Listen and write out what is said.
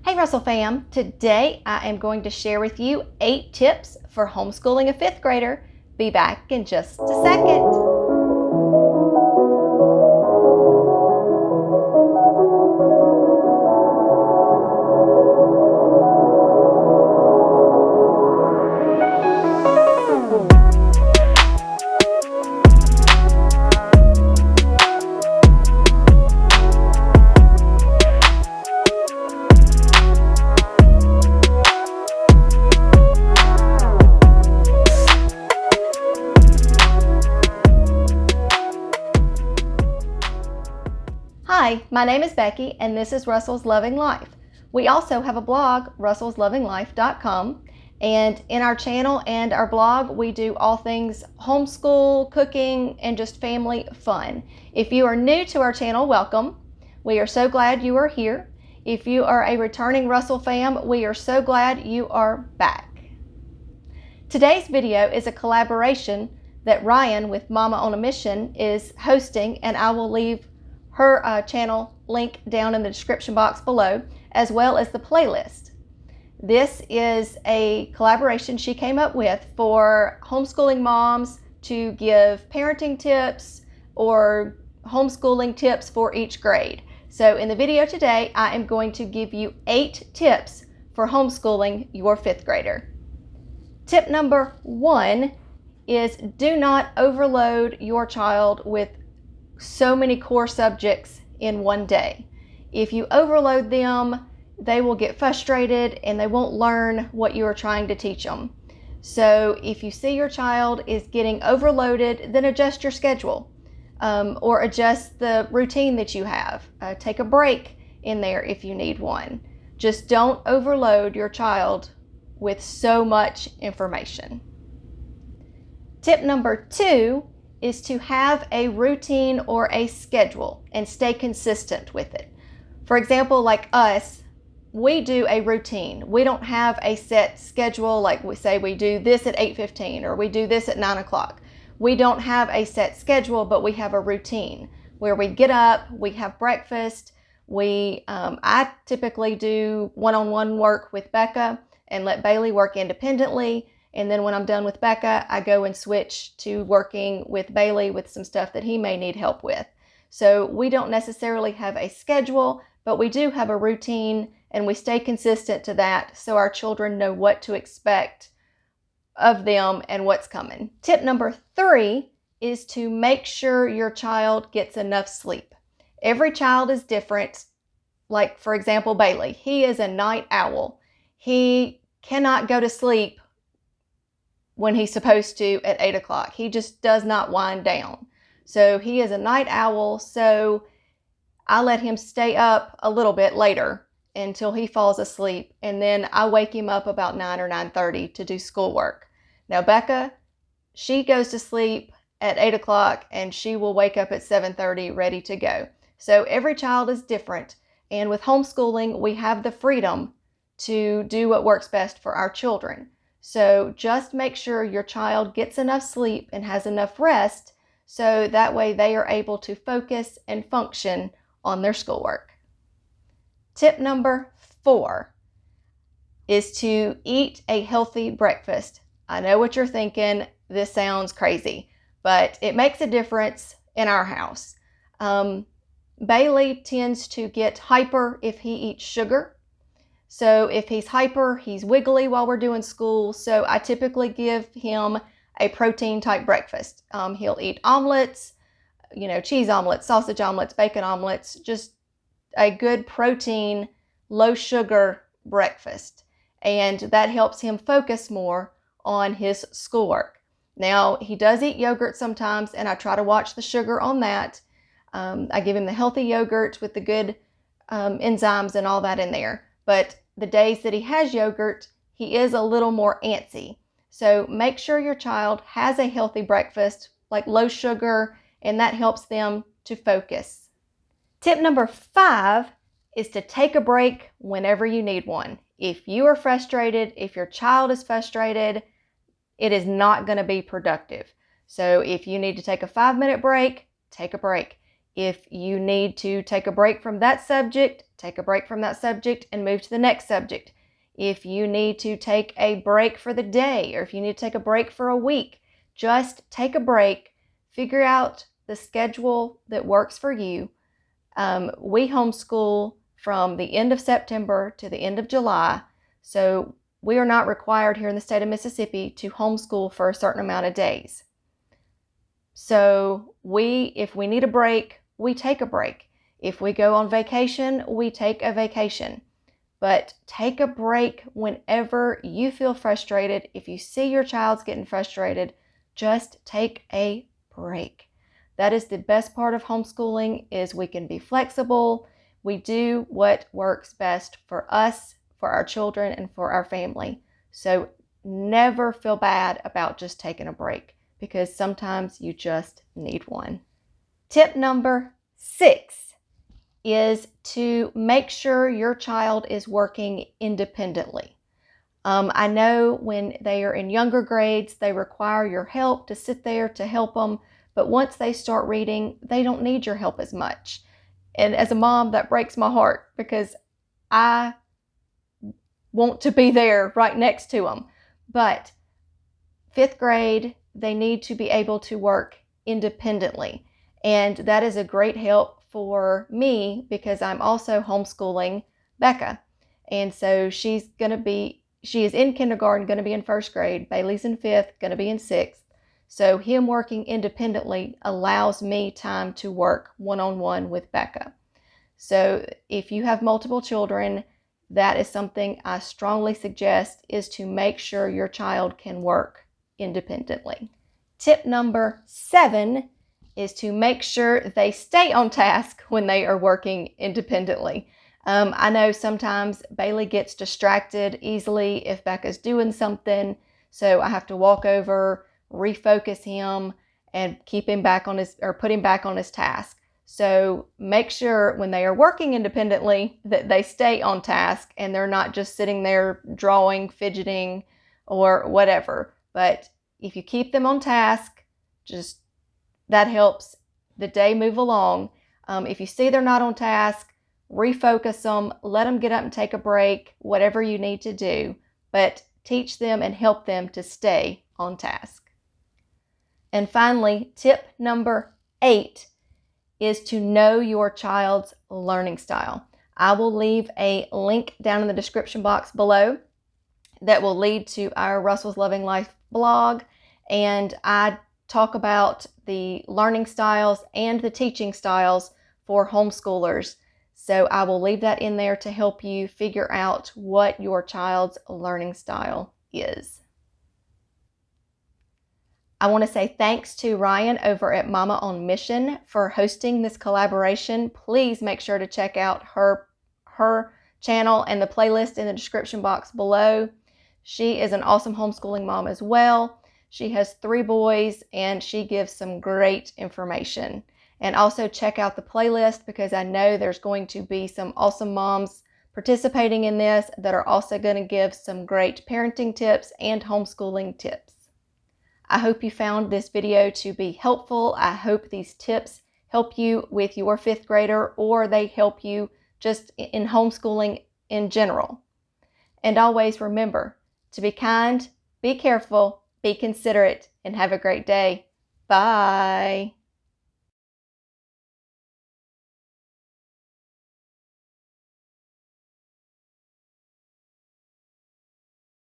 Hey Russell fam, today I am going to share with you 8 tips for homeschooling a 5th grader. Be back in just a second. Hi, my name is Becky and this is Russell's Loving Life. We also have a blog, russellslovinglife.com, and in our channel and our blog we do all things homeschool, cooking, and just family fun. If you are new to our channel, welcome. We are so glad you are here. If you are a returning Russell fam, we are so glad you are back. Today's video is a collaboration that Rian with Momma on a Mission is hosting, and I will leave her channel link down in the description box below, as well as the playlist. This is a collaboration she came up with for homeschooling moms to give parenting tips or homeschooling tips for each grade. So in the video today, I am going to give you 8 tips for homeschooling your 5th grader. Tip number 1 is do not overload your child with so many core subjects in one day. If you overload them, they will get frustrated and they won't learn what you are trying to teach them. So if you see your child is getting overloaded, then adjust your schedule or adjust the routine that you have. Take a break in there if you need one. Just don't overload your child with so much information. Tip number 2 is to have a routine or a schedule and stay consistent with it. For example, like us, we do a routine. We don't have a set schedule like we say we do this at 8:15 or we do this at 9 o'clock. We don't have a set schedule, but we have a routine where we get up, we have breakfast. I typically do one-on-one work with Becca and let Bailey work independently. And then when I'm done with Becca, I go and switch to working with Bailey with some stuff that he may need help with. So we don't necessarily have a schedule, but we do have a routine and we stay consistent to that so our children know what to expect of them and what's coming. Tip number 3 is to make sure your child gets enough sleep. Every child is different. Like, for example, Bailey, he is a night owl. He cannot go to sleep when he's supposed to at 8 o'clock. He just does not wind down. So he is a night owl, so I let him stay up a little bit later until he falls asleep, and then I wake him up about 9 or 9:30 to do schoolwork. Now Becca, she goes to sleep at 8 o'clock and she will wake up at 7:30 ready to go. So every child is different, and with homeschooling, we have the freedom to do what works best for our children. So just make sure your child gets enough sleep and has enough rest so that way they are able to focus and function on their schoolwork. Tip number 4 is to eat a healthy breakfast. I know what you're thinking. This sounds crazy, but it makes a difference in our house. Bailey tends to get hyper if he eats sugar. So if he's hyper, he's wiggly while we're doing school. So I typically give him a protein type breakfast. He'll eat omelets, cheese omelets, sausage omelets, bacon omelets, just a good protein, low sugar breakfast. And that helps him focus more on his schoolwork. Now, he does eat yogurt sometimes, and I try to watch the sugar on that. I give him the healthy yogurt with the good enzymes and all that in there. But the days that he has yogurt, he is a little more antsy. So make sure your child has a healthy breakfast, like low sugar, and that helps them to focus. Tip number 5 is to take a break whenever you need one. If you are frustrated, if your child is frustrated, it is not going to be productive. So if you need to take a 5-minute break, take a break. If you need to take a break from that subject, take a break from that subject and move to the next subject. If you need to take a break for the day, or if you need to take a break for a week, just take a break, figure out the schedule that works for you. We homeschool from the end of September to the end of July, so we are not required here in the state of Mississippi to homeschool for a certain amount of days. So if we need a break, we take a break. If we go on vacation, we take a vacation. But take a break whenever you feel frustrated. If you see your child's getting frustrated, just take a break. That is the best part of homeschooling, is we can be flexible. We do what works best for us, for our children, and for our family. So never feel bad about just taking a break, because sometimes you just need one. Tip number 6 is to make sure your child is working independently. I know when they are in younger grades, they require your help to sit there to help them, but once they start reading, they don't need your help as much. And as a mom, that breaks my heart, because I want to be there right next to them. But 5th grade, they need to be able to work independently. And that is a great help for me, because I'm also homeschooling Becca. And so she is in kindergarten, going to be in 1st grade. Bailey's in 5th, going to be in 6th. So him working independently allows me time to work one-on-one with Becca. So if you have multiple children, that is something I strongly suggest, is to make sure your child can work independently. Tip number 7 is to make sure they stay on task when they are working independently. I know sometimes Bailey gets distracted easily if Becca's doing something, so I have to walk over, refocus him, and put him back on his task. So make sure when they are working independently that they stay on task and they're not just sitting there drawing, fidgeting, or whatever. But if you keep them on task, that helps the day move along. If you see they're not on task, refocus them, let them get up and take a break, whatever you need to do, but teach them and help them to stay on task. And finally, tip number 8 is to know your child's learning style. I will leave a link down in the description box below that will lead to our Russell's Loving Life blog, and I talk about the learning styles and the teaching styles for homeschoolers. So I will leave that in there to help you figure out what your child's learning style is. I want to say thanks to Rian over at Momma on Mission for hosting this collaboration. Please make sure to check out her channel and the playlist in the description box below. She is an awesome homeschooling mom as well. She has 3 boys, and she gives some great information. And also check out the playlist, because I know there's going to be some awesome moms participating in this that are also going to give some great parenting tips and homeschooling tips. I hope you found this video to be helpful. I hope these tips help you with your 5th grader, or they help you just in homeschooling in general. And always remember to be kind, be careful, be considerate, and have a great day. Bye.